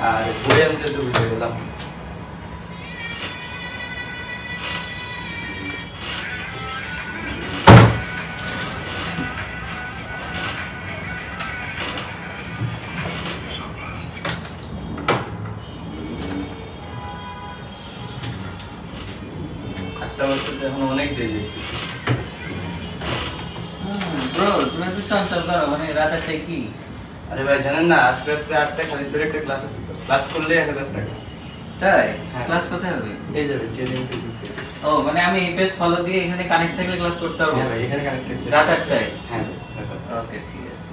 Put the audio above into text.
আর বই আনতে তো বুঝে গেলাম। আটটা বছর তো এখন অনেক দেরি দেখতেছি। ব্রো তুমি একটু চঞ্চল করো, মানে রাতেরটাই কি? আরে ভাই জানেন না, আজকে রাত্রে 8টা খালি পেরে একটা ক্লাস আছে, তো ক্লাস করলে 1000 টাকা। তাই? হ্যাঁ। ক্লাস কোথায় হবে? এই যাবে সিএলএম থেকে। ও মানে আমি এই পেজ ফলো দিয়ে এখানে কানেক্ট থাকলে ক্লাস করতে পারবো? হ্যাঁ ভাই, এখানে কানেক্টেড। রাত 8টায়? হ্যাঁ ভাই, রাত 8টায়। ওকে ঠিক আছে।